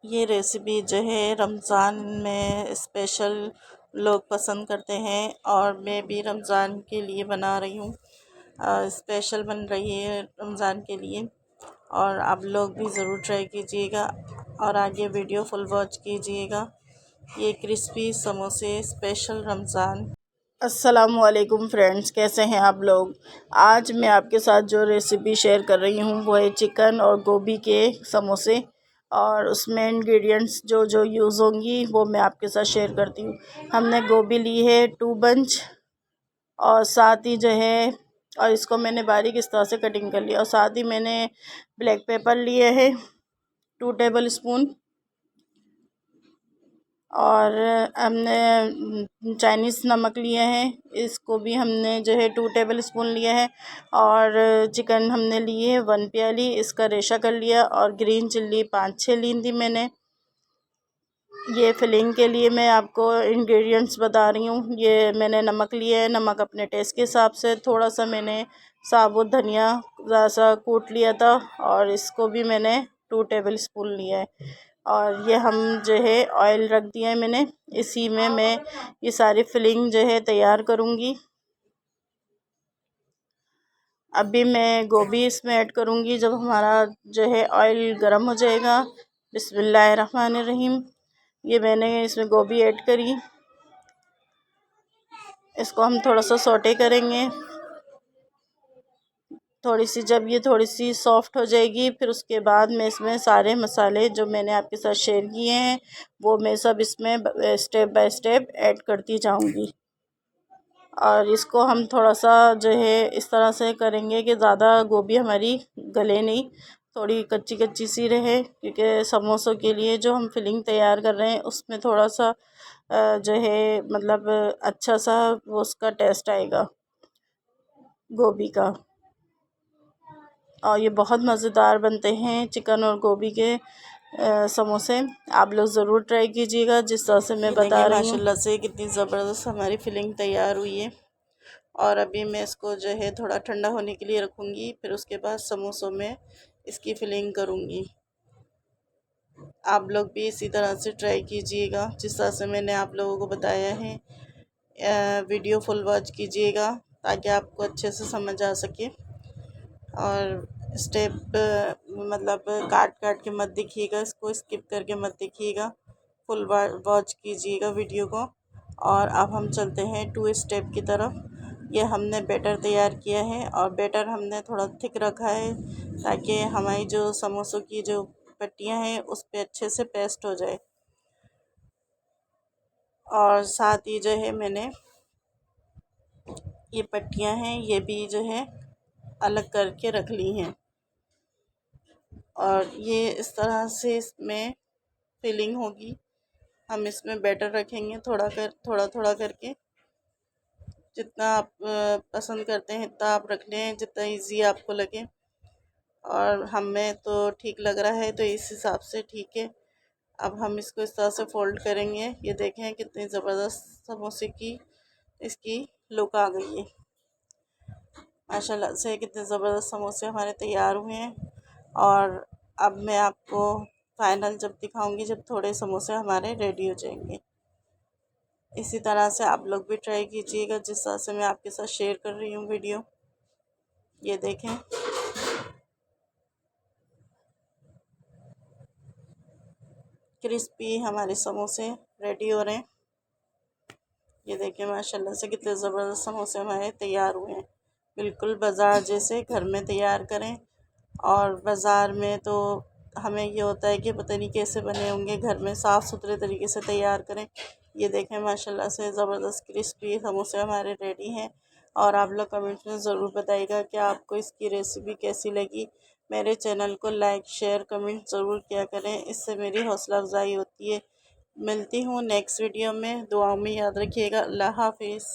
ये रेसिपी जो है रमज़ान में स्पेशल लोग पसंद करते हैं और मैं भी रमज़ान के लिए बना रही हूँ। स्पेशल बन रही है रमज़ान के लिए और आप लोग भी ज़रूर ट्राई कीजिएगा और आगे वीडियो फुल वॉच कीजिएगा। ये क्रिस्पी समोसे स्पेशल रमज़ान। अस्सलामुअलैकुम फ्रेंड्स, कैसे हैं आप लोग। आज मैं आपके साथ जो रेसिपी शेयर कर रही हूँ वो है चिकन और गोभी के समोसे और उसमें इंग्रेडिएंट्स जो जो यूज़ होंगी वो मैं आपके साथ शेयर करती हूँ। हमने गोभी ली है 2 बंच और साथ ही जो है और इसको मैंने बारीक इस तरह से कटिंग कर लिया और साथ ही मैंने ब्लैक पेपर लिए है 2 टेबल स्पून और हमने चाइनीज़ नमक लिए हैं, इसको भी हमने जो है 2 टेबल स्पून लिए हैं और चिकन हमने लिए है 1 प्याली, इसका रेशा कर लिया और ग्रीन चिल्ली 5-6 ली थी मैंने। ये फिलिंग के लिए मैं आपको इंग्रेडिएंट्स बता रही हूँ। ये मैंने नमक लिया है, नमक अपने टेस्ट के हिसाब से। थोड़ा सा मैंने साबुत धनिया ज़रा सा कूट लिया था और इसको भी मैंने 2 टेबल स्पून लिया है और ये हम जो है ऑयल रख दिया है मैंने। इसी में मैं ये सारी फिलिंग जो है तैयार करूँगी। अभी मैं गोभी इसमें ऐड करूँगी जब हमारा जो है ऑयल गर्म हो जाएगा। बिस्मिल्लाहिर्रहमानिर्रहीम। ये मैंने इसमें गोभी ऐड करी, इसको हम थोड़ा सा सौटे करेंगे। जब ये थोड़ी सी सॉफ्ट हो जाएगी फिर उसके बाद मैं इसमें सारे मसाले जो मैंने आपके साथ शेयर किए हैं वो मैं सब इसमें स्टेप बाय स्टेप ऐड करती जाऊंगी। और इसको हम थोड़ा सा जो है इस तरह से करेंगे कि ज़्यादा गोभी हमारी गले नहीं, थोड़ी कच्ची कच्ची सी रहे, क्योंकि समोसों के लिए जो हम फिलिंग तैयार कर रहे हैं उसमें थोड़ा सा जो है मतलब अच्छा सा वो उसका टेस्ट आएगा गोभी का। और ये बहुत मज़ेदार बनते हैं चिकन और गोभी के समोसे। आप लोग ज़रूर ट्राई कीजिएगा जिस तरह से मैं बता रही हूँ। माशाल्लाह से कितनी ज़बरदस्त हमारी फिलिंग तैयार हुई है और अभी मैं इसको जो है थोड़ा ठंडा होने के लिए रखूँगी, फिर उसके बाद समोसों में इसकी फिलिंग करूँगी। आप लोग भी इसी तरह से ट्राई कीजिएगा जिस तरह से मैंने आप लोगों को बताया है। वीडियो फुल वॉच कीजिएगा ताकि आपको अच्छे से समझ आ सके और स्टेप मतलब काट काट के मत देखिएगा, इसको स्किप करके मत देखिएगा, फुल वॉच कीजिएगा वीडियो को। और अब हम चलते हैं 2 स्टेप की तरफ। ये हमने बैटर तैयार किया है और बैटर हमने थोड़ा थिक रखा है ताकि हमारी जो समोसों की जो पट्टियां हैं उस पर अच्छे से पेस्ट हो जाए। और साथ ही जो है मैंने ये पट्टियां हैं ये भी जो है अलग करके रख ली हैं और ये इस तरह से इसमें फिलिंग होगी। हम इसमें बैटर रखेंगे थोड़ा थोड़ा करके, जितना आप पसंद करते हैं इतना आप रख लें, जितना इजी आपको लगे। और हमें तो ठीक लग रहा है तो इस हिसाब से ठीक है। अब हम इसको इस तरह से फोल्ड करेंगे। ये देखें कितनी ज़बरदस्त समोसे की इसकी लुक आ गई है। माशाल्लाह से कितने ज़बरदस्त समोसे हमारे तैयार हुए हैं। और अब मैं आपको फाइनल जब दिखाऊंगी जब थोड़े समोसे हमारे रेडी हो जाएंगे। इसी तरह से आप लोग भी ट्राई कीजिएगा जिस तरह से मैं आपके साथ शेयर कर रही हूँ वीडियो। ये देखें क्रिस्पी हमारे समोसे रेडी हो रहे हैं। ये देखें माशाल्लाह से कितने ज़बरदस्त समोसे हमारे तैयार हुए हैं। बिल्कुल बाज़ार जैसे घर में तैयार करें। और बाज़ार में तो हमें ये होता है कि पता नहीं कैसे बने होंगे, घर में साफ़ सुथरे तरीके से तैयार करें। ये देखें माशाल्लाह से ज़बरदस्त क्रिस्पी समोसे हमारे रेडी हैं। और आप लोग कमेंट्स में ज़रूर बताइएगा कि आपको इसकी रेसिपी कैसी लगी। मेरे चैनल को लाइक शेयर कमेंट ज़रूर किया करें, इससे मेरी हौसला अफजाई होती है। मिलती हूँ नेक्स्ट वीडियो में, दुआओं में याद रखिएगा। अल्लाह हाफिज़।